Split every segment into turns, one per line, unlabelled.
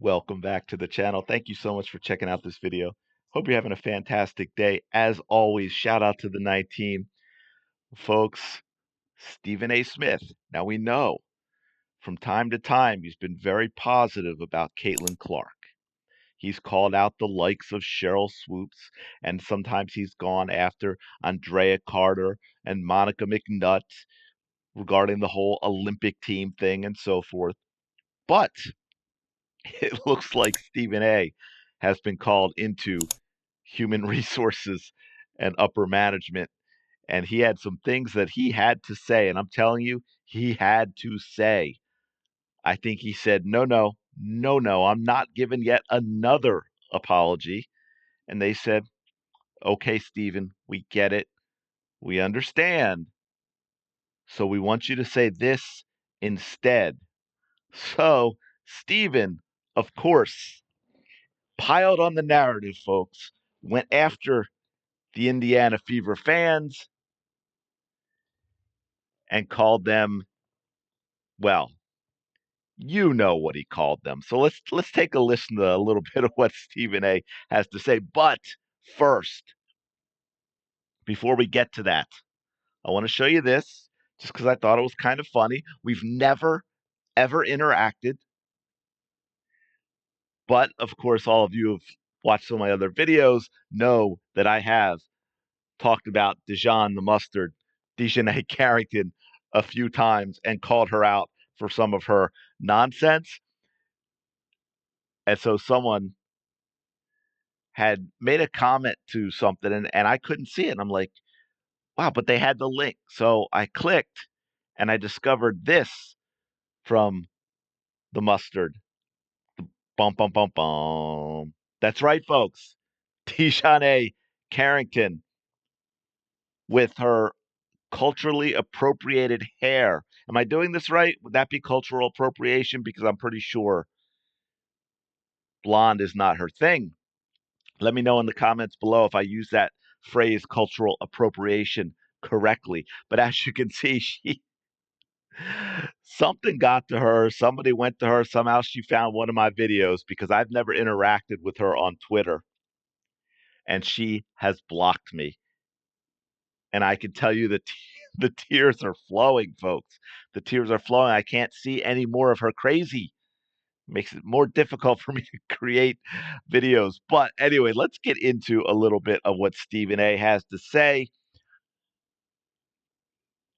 Welcome back to the channel. Thank you so much for checking out this video. Hope you're having a fantastic day. As always, shout out to the night team. Folks, Stephen A. Smith. Now we know from time to time he's been very positive about Caitlin Clark. He's called out the likes of Cheryl Swoops, and sometimes he's gone after Andrea Carter and Monica McNutt regarding the whole Olympic team thing and so forth. But it looks like Stephen A has been called into human resources and upper management. And he had some things that he had to say. And I'm telling you, he had to say. I think he said, no, no, no, no, I'm not giving yet another apology. And they said, okay, Stephen, we get it. We understand. So we want you to say this instead. So, Stephen, of course, piled on the narrative, folks, went after the Indiana Fever fans and called them, well, you know what he called them. So let's take a listen to a little bit of what Stephen A has to say. But first, before we get to that, I want to show you this just because I thought it was kind of funny. We've never ever interacted, but of course, all of you have watched some of my other videos know that I have talked about Dijon the Mustard, Dejanay Carrington, a few times and called her out for some of her nonsense. And so someone had made a comment to something and I couldn't see it. And I'm like, wow, but they had the link. So I clicked and I discovered this from the Mustard. Bum, bum, bum, bum. That's right, folks. Dejanay Carrington with her culturally appropriated hair. Am I doing this right? Would that be cultural appropriation? Because I'm pretty sure blonde is not her thing. Let me know in the comments below if I use that phrase cultural appropriation correctly. But as you can see, she something got to her. Somebody went to her. Somehow she found one of my videos because I've never interacted with her on Twitter. And she has blocked me. And I can tell you that the tears are flowing, folks. The tears are flowing. I can't see any more of her crazy. Makes it more difficult for me to create videos. But anyway, let's get into a little bit of what Stephen A has to say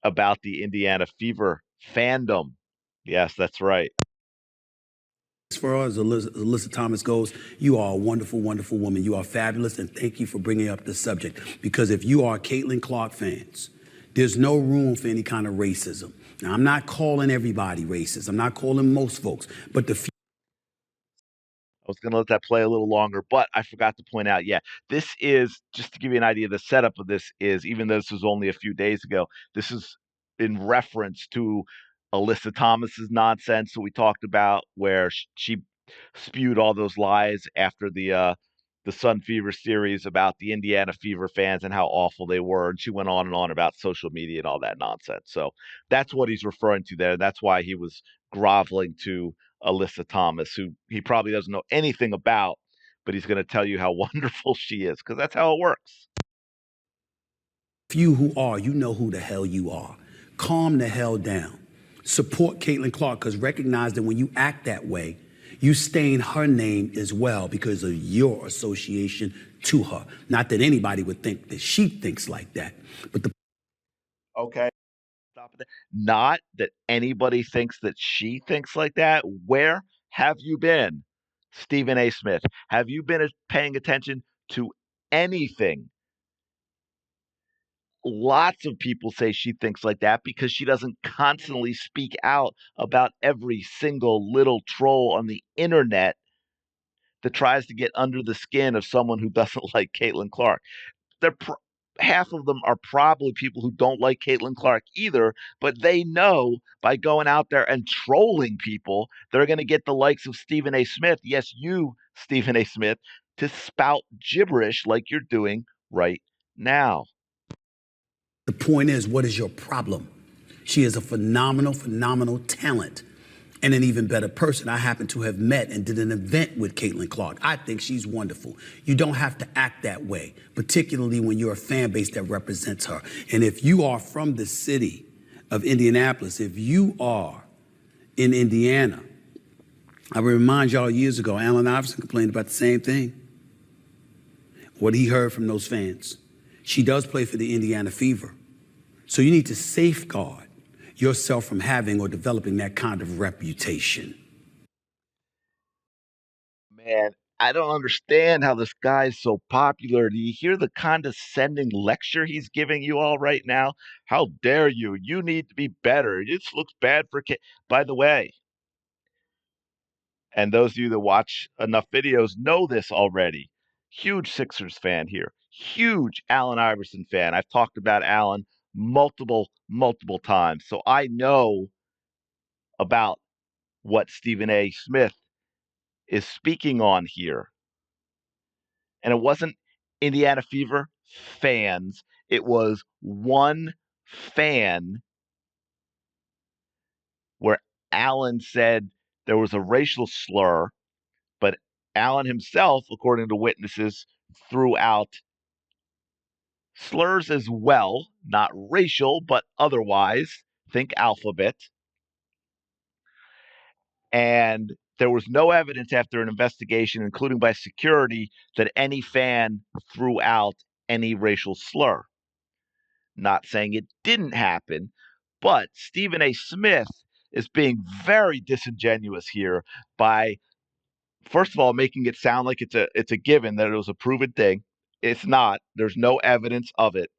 about the Indiana Fever fandom. Yes, that's right.
As far as Alyssa Thomas goes, you are a wonderful, wonderful woman. You are fabulous, and thank you for bringing up this subject. Because if you are Caitlin Clark fans, there's no room for any kind of racism. Now, I'm not calling everybody racist. I'm not calling most folks, but the
I was going to let that play a little longer, but I forgot to point out, yeah, this is, just to give you an idea, the setup of this is, even though this was only a few days ago, this is in reference to Alyssa Thomas's nonsense that we talked about, where she spewed all those lies after the Sun Fever series about the Indiana Fever fans and how awful they were, and she went on and on about social media and all that nonsense. So that's what he's referring to there. That's why he was groveling to Alyssa Thomas, who he probably doesn't know anything about, but he's going to tell you how wonderful she is because that's how it works.
few who are, you know who the hell you are. Calm the hell down. Support Caitlin Clark, because recognize that when you act that way, you stain her name as well because of your association to her. Not that anybody would think that she thinks like that, but the
Okay. Stop it. Not that anybody thinks that she thinks like that. Where have you been, Stephen A. Smith? Have you been paying attention to anything? Lots of people say she thinks like that because she doesn't constantly speak out about every single little troll on the internet that tries to get under the skin of someone who doesn't like Caitlin Clark. They're half of them are probably people who don't like Caitlin Clark either, but they know by going out there and trolling people, they're going to get the likes of Stephen A. Smith. Yes, you, Stephen A. Smith, to spout gibberish like you're doing right now.
The point is, what is your problem? She is a phenomenal, phenomenal talent. and an even better person. I happen to have met and did an event with Caitlin Clark. I think she's wonderful. You don't have to act that way, particularly when you're a fan base that represents her. And if you are from the city of Indianapolis, if you are in Indiana, I will remind y'all years ago, Allen Iverson complained about the same thing. What he heard from those fans. She does play for the Indiana Fever. So you need to safeguard yourself from having or developing that kind of reputation.
Man, I don't understand how this guy's so popular. Do you hear the condescending lecture he's giving you all right now? How dare you? You need to be better. This looks bad for kids. By the way, and those of you that watch enough videos know this already. Huge Sixers fan here. Huge Allen Iverson fan. I've talked about Allen multiple times. So I know about what Stephen A. Smith is speaking on here. And it wasn't Indiana Fever fans, it was one fan where Allen said there was a racial slur, but Allen himself, according to witnesses, threw out slurs as well, not racial, but otherwise. Think alphabet. And there was no evidence after an investigation, including by security, that any fan threw out any racial slur. Not saying it didn't happen, but Stephen A. Smith is being very disingenuous here by, first of all, making it sound like it's a given that it was a proven thing. It's not. There's no evidence of it.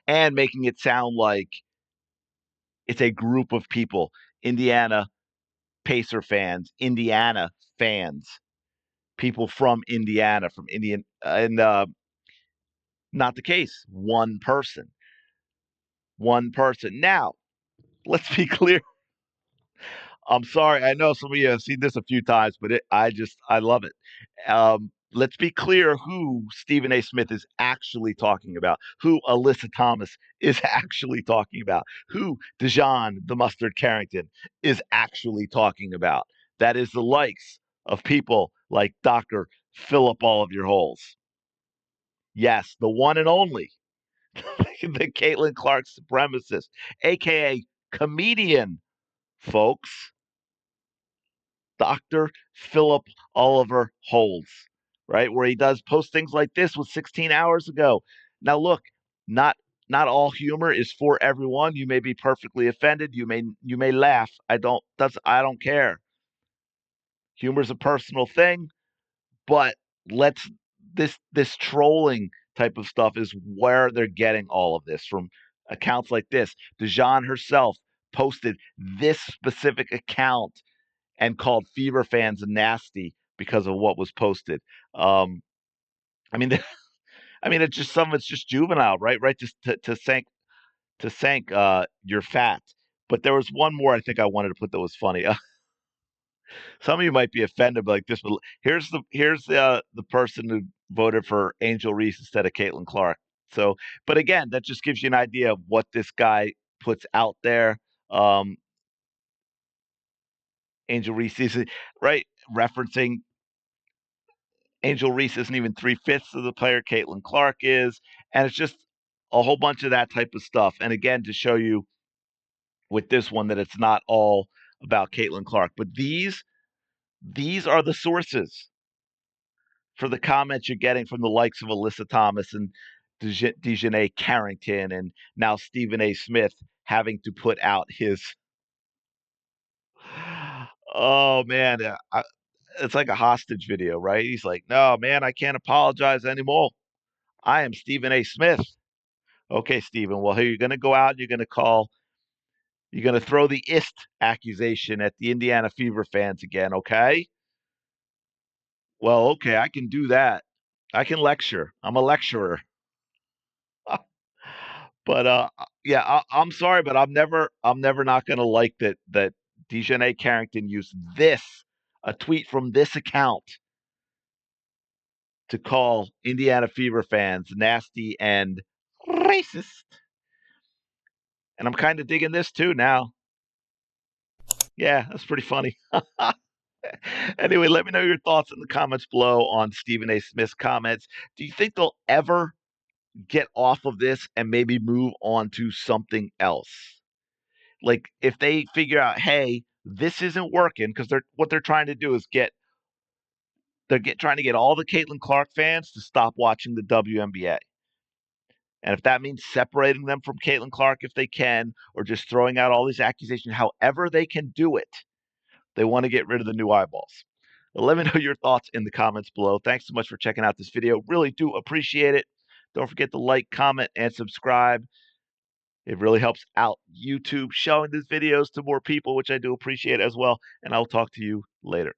And making it sound like it's a group of people, Indiana Pacer fans, Indiana fans, people from Indiana, from Indian, and not the case. One person. One person. Now, let's be clear. I'm sorry. I know some of you have seen this a few times, but I love it. Let's be clear who Stephen A. Smith is actually talking about, who Alyssa Thomas is actually talking about, who Dijon the Mustard Carrington is actually talking about. That is the likes of people like Dr. Fill Up All of Your Holes. Yes, the one and only, the Caitlin Clark supremacist, aka comedian, folks. Dr. Philip Oliver Holds, right? Where he does post things like this with 16 hours ago. Now look, not not all humor is for everyone. You may be perfectly offended. You may laugh. I don't care. Humor is a personal thing, but let's this trolling type of stuff is where they're getting all of this from accounts like this. Dijon herself posted this specific account and called Fever fans nasty because of what was posted. Um, I mean, I mean, it's just some of it's just juvenile, right? Right, just to sank your fat. But there was one more I think I wanted to put that was funny. Some of you might be offended by like this, but here's the person who voted for Angel Reese instead of Caitlin Clark. So, but again, that just gives you an idea of what this guy puts out there. Um, Angel Reese is right referencing Angel Reese isn't even 3/5 of the player Caitlin Clark is, and it's just a whole bunch of that type of stuff. And again, to show you with this one that it's not all about Caitlin Clark, but these are the sources for the comments you're getting from the likes of Alyssa Thomas and Dejanay Carrington, and now Stephen A. Smith having to put out his. Oh man, it's like a hostage video, right? He's like, "No, man, I can't apologize anymore. I am Stephen A. Smith." Okay, Stephen. Well, here you're going to go out. You're going to throw the ist accusation at the Indiana Fever fans again. Okay. Well, okay, I can do that. I can lecture. I'm a lecturer. But yeah, I'm sorry, but I'm never not going to like that Dejanay Carrington used a tweet from this account to call Indiana Fever fans nasty and racist. And I'm kind of digging this too now. Yeah, that's pretty funny. Anyway, let me know your thoughts in the comments below on Stephen A. Smith's comments. Do you think they'll ever get off of this and maybe move on to something else? Like if they figure out, hey, this isn't working, because they're trying to do is trying to get all the Caitlin Clark fans to stop watching the WNBA. And if that means separating them from Caitlin Clark if they can, or just throwing out all these accusations, however they can do it, they want to get rid of the new eyeballs. Well, let me know your thoughts in the comments below. Thanks so much for checking out this video. Really do appreciate it. Don't forget to like, comment, and subscribe. It really helps out YouTube showing these videos to more people, which I do appreciate as well. And I'll talk to you later.